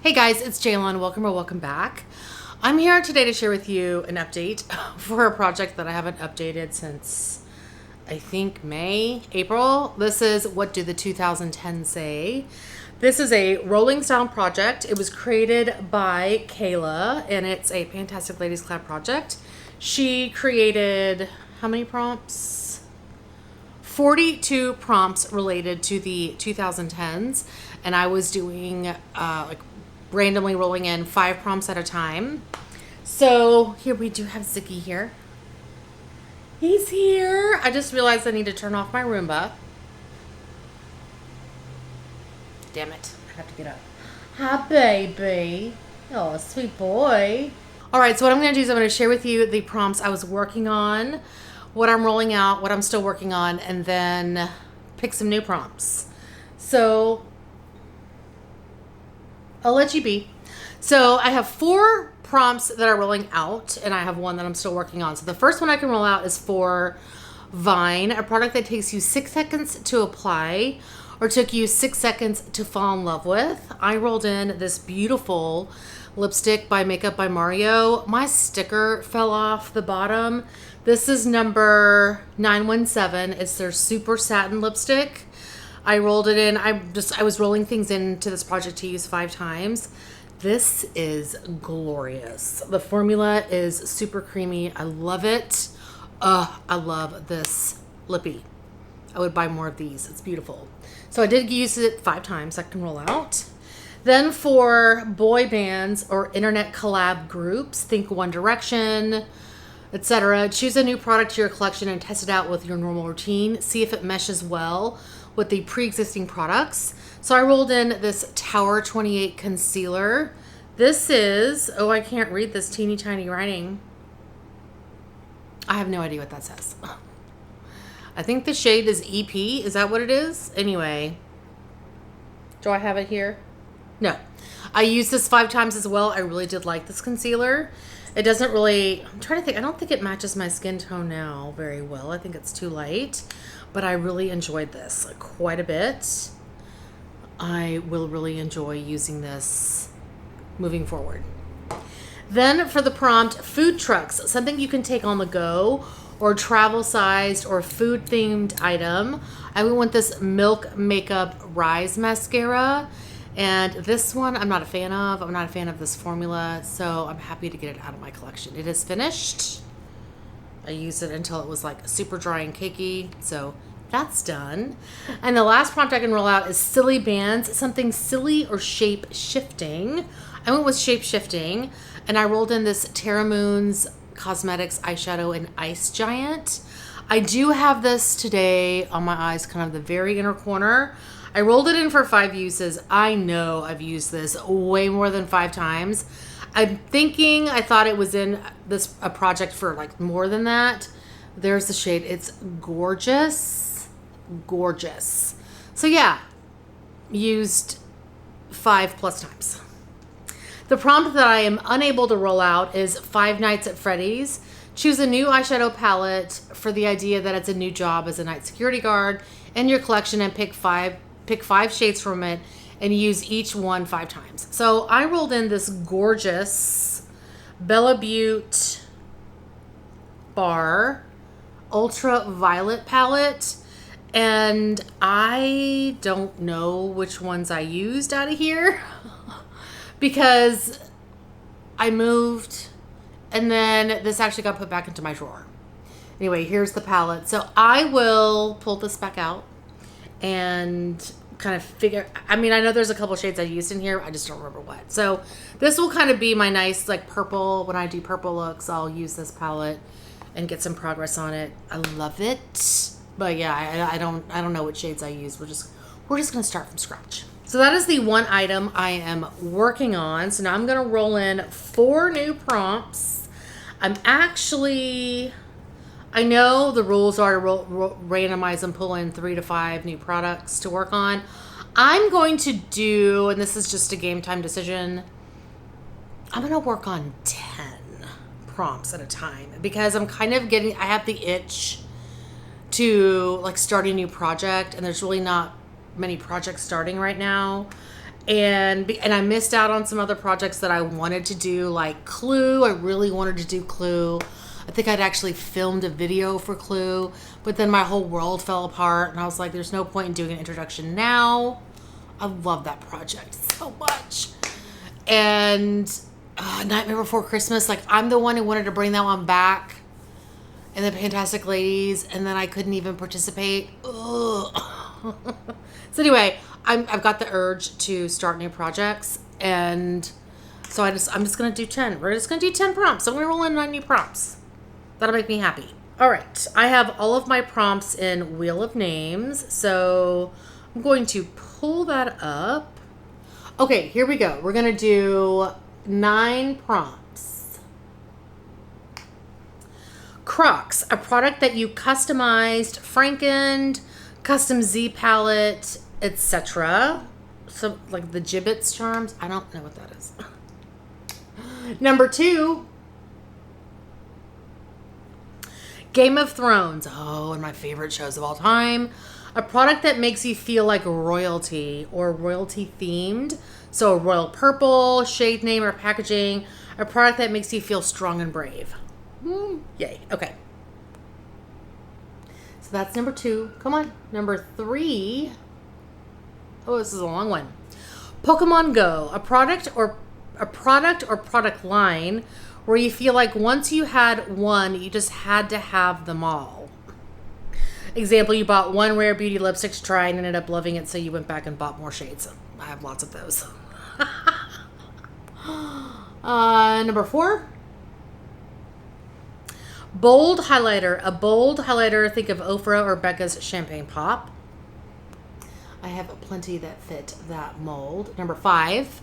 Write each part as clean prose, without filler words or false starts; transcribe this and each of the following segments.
Hey guys, it's Jaylon. Welcome back. I'm here today to share with you an update for a project that I haven't updated since I think April. This is What Do the 2010s Say? This is a rolling style project. It was created by Kayla and it's a Pantastic Ladies Collab project. She created how many prompts? 42 prompts related to the 2010s, and I was doing randomly rolling in 5 prompts at a time. So here we do have Ziggy here. He's here. I just realized I need to turn off my Roomba. Damn it. I have to get up. Hi, baby. Oh, sweet boy. All right, so what I'm going to do is I'm going to share with you the prompts I was working on, what I'm rolling out, what I'm still working on, and then pick some new prompts. So I'll let you be. So I have 4 prompts that are rolling out, and I have 1 that I'm still working on. So the first one I can roll out is for Vine, a product that takes you 6 seconds to apply or took you 6 seconds to fall in love with. I rolled in this beautiful lipstick by Makeup by Mario. My sticker fell off the bottom. This is number 917. It's their super satin lipstick. I rolled it in. I was rolling things into this project to use 5 times. This is glorious. The formula is super creamy. I love it. I love this lippy. I would buy more of these. It's beautiful. So I did use it 5 times. I can roll out. Then for boy bands or internet collab groups, think One Direction, etc. Choose a new product to your collection and test it out with your normal routine. See if it meshes well with the pre-existing products. So I rolled in this Tower 28 concealer. This is, oh, I can't read this teeny tiny writing. I have no idea what that says. I think the shade is EP. Is that what it is? Anyway, do I have it here? No. I used this 5 times as well. I really did like this concealer. It doesn't really, I'm trying to think, I don't think it matches my skin tone now very well. I think it's too light, but I really enjoyed this quite a bit. I will really enjoy using this moving forward. Then for the prompt, food trucks, something you can take on the go or travel sized or food themed item. I went with this Milk Makeup Rise Mascara. And this one I'm not a fan of. I'm not a fan of this formula, so I'm happy to get it out of my collection. It is finished. I used it until it was like super dry and cakey, so that's done. And the last prompt I can roll out is silly bands, something silly or shape shifting. I went with shape shifting, and I rolled in this Terra Moons Cosmetics eyeshadow in Ice Giant. I do have this today on my eyes, kind of the very inner corner. I rolled it in for 5 uses. I know I've used this way more than 5 times. I'm thinking I thought it was in a project for like more than that. There's the shade. It's gorgeous. Gorgeous. So yeah, used 5+ times. The prompt that I am unable to roll out is Five Nights at Freddy's. Choose a new eyeshadow palette for the idea that it's a new job as a night security guard in your collection and pick 5 shades from it and use each one 5 times. So I rolled in this gorgeous Bella Butte Bar Ultraviolet palette, and I don't know which ones I used out of here because I moved and then this actually got put back into my drawer. Anyway, here's the palette. So I will pull this back out and kind of figure, I mean, I know there's a couple shades I used in here. I just don't remember what. So this will kind of be my nice like purple. When I do purple looks, I'll use this palette and get some progress on it. I love it. But yeah, I don't know what shades I use. We're just going to start from scratch. So that is the one item I am working on. So now I'm going to roll in 4 new prompts. I know the rules are to randomize and pull in 3 to 5 new products to work on. I'm going to do, and this is just a game time decision, I'm going to work on 10 prompts at a time because I'm kind of I have the itch to like start a new project, and there's really not many projects starting right now. And I missed out on some other projects that I wanted to do, like Clue. I really wanted to do Clue. I think I'd actually filmed a video for Clue, but then my whole world fell apart, and I was like, there's no point in doing an introduction now. I love that project so much. And Nightmare Before Christmas, like, I'm the one who wanted to bring that one back, and the Pantastic Ladies, and then I couldn't even participate. Ugh. So anyway, I've got the urge to start new projects, and so I'm just gonna do 10. We're just gonna do 10 prompts. I'm gonna roll in 9 new prompts. That'll make me happy. All right, I have all of my prompts in Wheel of Names, so I'm going to pull that up. Okay, here we go. We're gonna do 9 prompts. Crocs, a product that you customized, frankened, custom Z palette, etc. So like the gibbets charms. I don't know what that is. Number 2, Game of Thrones. Oh, one of my favorite shows of all time. A product that makes you feel like royalty or royalty themed. So a royal purple, shade name, or packaging. A product that makes you feel strong and brave. Yay. Okay. So that's number 2. Come on. Number 3. Oh, this is a long one. Pokemon Go. A product or product line where you feel like once you had one, you just had to have them all. Example, you bought one rare beauty lipstick to try and ended up loving it, so you went back and bought more shades. I have lots of those. Number 4. Bold highlighter. A bold highlighter, think of Ofra or Becca's Champagne Pop. I have plenty that fit that mold. Number 5.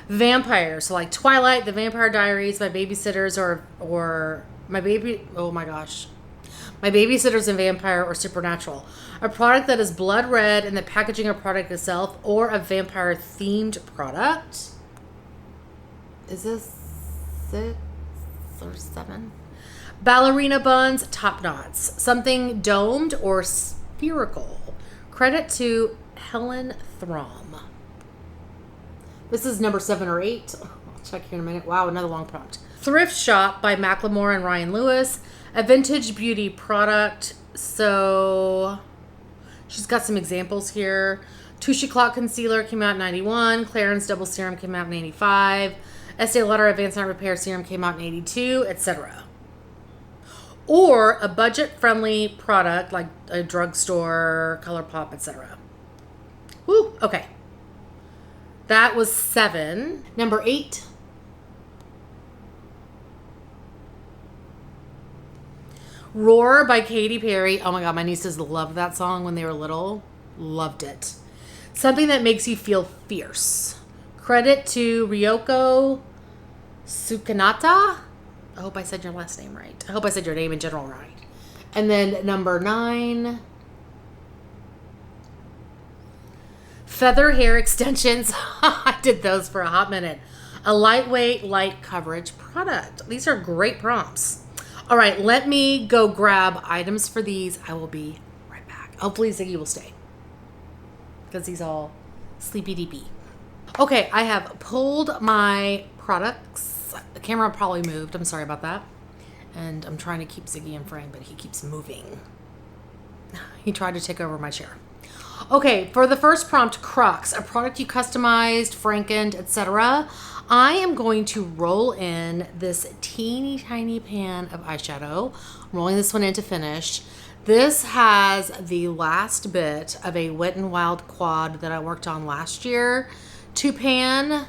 Vampire. So like Twilight, The Vampire Diaries, My Babysitters, or My Babysitters and Vampire, or Supernatural. A product that is blood red in the packaging or product itself, or a vampire themed product. Is this 6 or 7? Ballerina buns, top knots. Something domed or spherical. Credit to Helen Throm. This is number 7 or 8. I'll check here in a minute. Wow, another long prompt. Thrift Shop by Macklemore and Ryan Lewis. A vintage beauty product. So she's got some examples here. Touche Clock Concealer came out in 91. Clarins Double Serum came out in 85. Estee Lauder Advanced Night Repair Serum came out in 82, etc. Or a budget-friendly product like a drugstore, ColourPop, etc. Woo, okay. That was 7. Number 8. Roar by Katy Perry. Oh my God, my nieces loved that song when they were little. Loved it. Something that makes you feel fierce. Credit to Ryoko Tsukanata. I hope I said your last name right. I hope I said your name in general right. And then number 9. Feather hair extensions. I did those for a hot minute. A lightweight, light coverage product. These are great prompts. All right, let me go grab items for these. I will be right back. Hopefully Ziggy will stay, because he's all sleepy deepy. Okay, I have pulled my products. The camera probably moved. I'm sorry about that. And I'm trying to keep Ziggy in frame, but he keeps moving. He tried to take over my chair. Okay, for the first prompt, Crocs, a product you customized, frankened, etc. I am going to roll in this teeny tiny pan of eyeshadow. I'm rolling this one in to finish. This has the last bit of a Wet n Wild quad that I worked on last year to pan.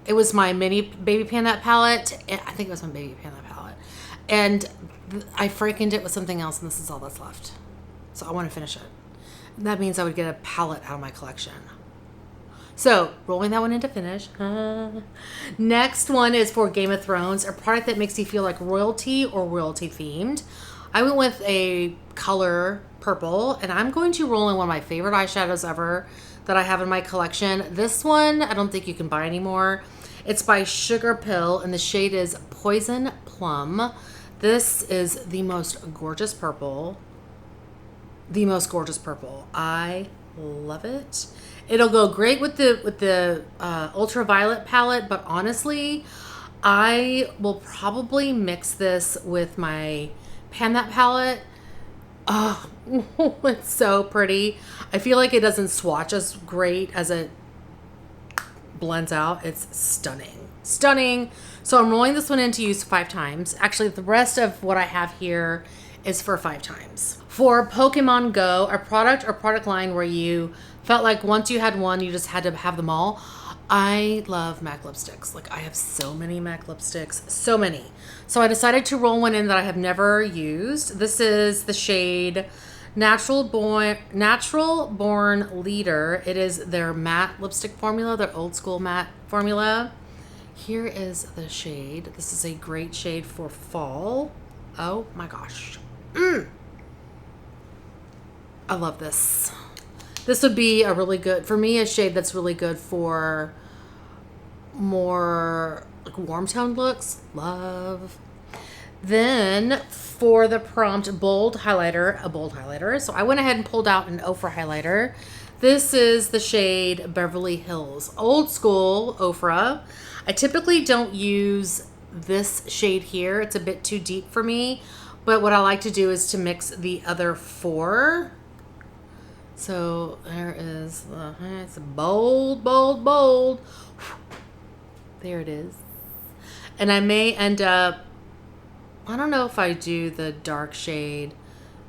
It was my mini baby pan that palette. I think it was my baby pan that palette. And I frankened it with something else, and this is all that's left. So I want to finish it. That means I would get a palette out of my collection. So, rolling that one into finish. Next one is for Game of Thrones, a product that makes you feel like royalty or royalty themed. I went with a color purple, and I'm going to roll in one of my favorite eyeshadows ever that I have in my collection. This one, I don't think you can buy anymore. It's by Sugarpill, and the shade is Poison Plum. This is the most gorgeous purple. I love it. It'll go great with the ultraviolet palette, but honestly, I will probably mix this with my Pan That palette. Oh, it's so pretty. I feel like it doesn't swatch as great as it blends out. It's stunning. Stunning. So I'm rolling this one in to use 5 times. Actually, the rest of what I have here is for 5 times. For Pokemon Go, a product or product line where you felt like once you had one, you just had to have them all. I love MAC lipsticks. Like, I have so many MAC lipsticks, so many. So I decided to roll one in that I have never used. This is the shade Natural Born Leader. It is their matte lipstick formula, their old school matte formula. Here is the shade. This is a great shade for fall. Oh my gosh. I love this. This would be a really good, for me, a shade that's really good for more like warm toned looks. Love. Then for the prompt bold highlighter, a bold highlighter. So I went ahead and pulled out an Ofra highlighter. This is the shade Beverly Hills. Old school Ofra. I typically don't use this shade here. It's a bit too deep for me. But what I like to do is to mix the other 4. So there is, it's bold, bold, bold. There it is. And I may end up, I don't know if I do the dark shade,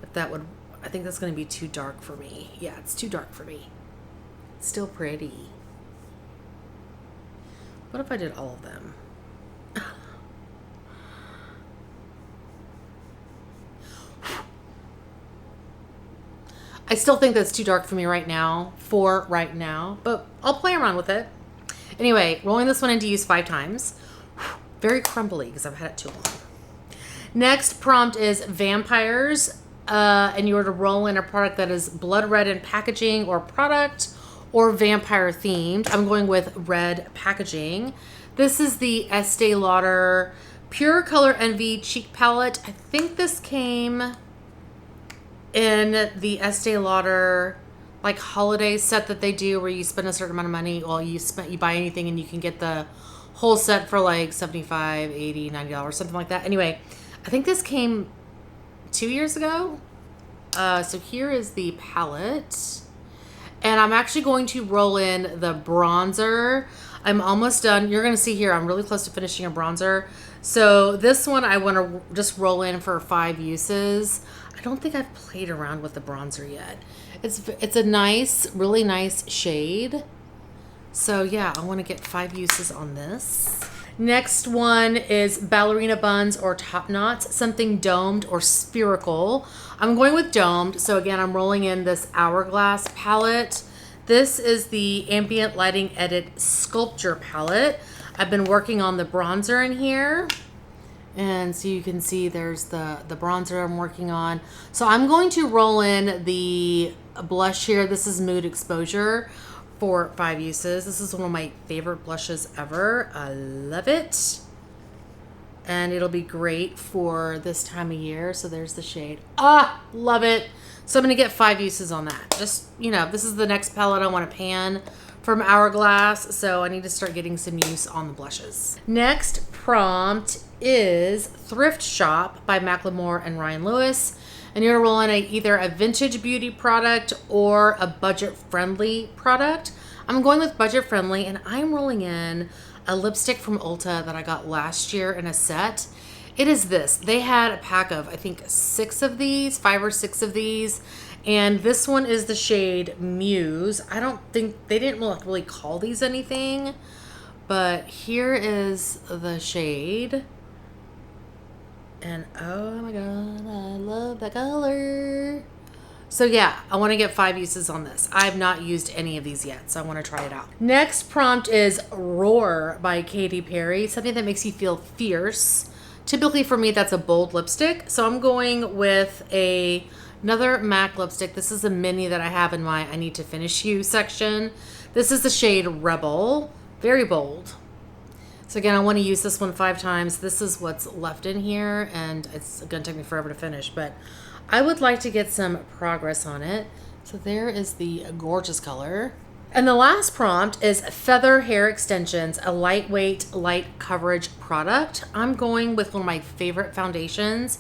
if that would, I think that's going to be too dark for me. Yeah, it's too dark for me. It's still pretty. What if I did all of them? I still think that's too dark for me right now, but I'll play around with it. Anyway, rolling this one in to use 5 times. Very crumbly because I've had it too long. Next prompt is vampires, and you are to roll in a product that is blood red in packaging or product or vampire themed. I'm going with red packaging. This is the Estee Lauder Pure Color Envy Cheek Palette. I think this came in the Estee Lauder like holiday set that they do where you spend a certain amount of money. Well, you buy anything and you can get the whole set for like $75, $80, $90, something like that. Anyway, I think this came 2 years ago. So here is the palette. And I'm actually going to roll in the bronzer. I'm almost done. You're going to see here, I'm really close to finishing a bronzer. So this one I want to just roll in for 5 uses. I don't think I've played around with the bronzer yet. It's a nice, really nice shade. So yeah, I want to get 5 uses on this. Next one is ballerina buns or top knots, something domed or spherical. I'm going with domed. So again, I'm rolling in this Hourglass palette. This is the Ambient Lighting Edit Sculpture palette. I've been working on the bronzer in here. And so you can see there's the bronzer I'm working on. So I'm going to roll in the blush here. This is Mood Exposure for 5 uses. This is one of my favorite blushes ever. I love it. And it'll be great for this time of year. So there's the shade. Ah, love it. So I'm going to get 5 uses on that. Just, you know, this is the next palette I want to pan from Hourglass. So I need to start getting some use on the blushes. Next prompt is Thrift Shop by Macklemore and Ryan Lewis. And you're rolling either a vintage beauty product or a budget-friendly product. I'm going with budget-friendly, and I'm rolling in a lipstick from Ulta that I got last year in a set. It is this. They had a pack of, I think, 6 of these, 5 or 6 of these. And this one is the shade Muse. I don't think, they didn't really call these anything. But here is the shade. And oh my god, I love that color. So yeah, I want to get 5 uses on this. I've not used any of these yet, so I want to try it out. Next prompt is Roar by Katy Perry. Something that makes you feel fierce. Typically for me, that's a bold lipstick. So I'm going with another MAC lipstick. This is a mini that I have in my I need to finish you section. This is the shade Rebel. Very bold. So again, I want to use this one 5 times. This is what's left in here, and it's going to take me forever to finish, but I would like to get some progress on it. So there is the gorgeous color. And the last prompt is Feather Hair Extensions, a lightweight, light coverage product. I'm going with one of my favorite foundations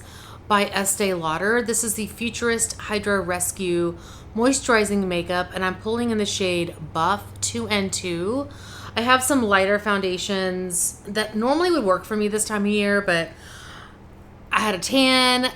by Estee Lauder. This is the Futurist Hydra Rescue Moisturizing Makeup, and I'm pulling in the shade Buff 2N2. I have some lighter foundations that normally would work for me this time of year, but I had a tan.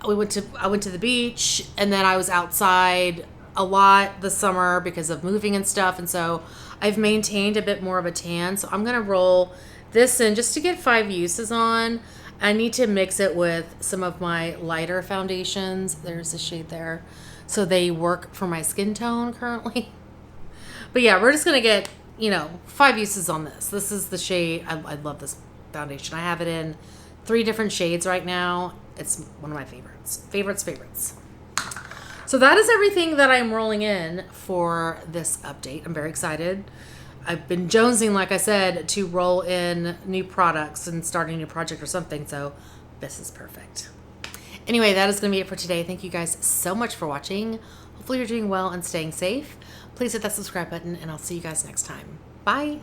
I went to the beach, and then I was outside a lot this summer because of moving and stuff, and so I've maintained a bit more of a tan. So I'm gonna roll this in just to get 5 uses on. I need to mix it with some of my lighter foundations. There's a shade there, so they work for my skin tone currently. But yeah, we're just gonna get 5 uses on this. This is the shade. I love this foundation. I have it in 3 different shades right now. It's one of my favorites. So that is everything that I'm rolling in for this update. I'm very excited. I've been jonesing, like I said, to roll in new products and start a new project or something. So this is perfect. Anyway, that is going to be it for today. Thank you guys so much for watching. Hopefully you're doing well and staying safe. Please hit that subscribe button, and I'll see you guys next time. Bye.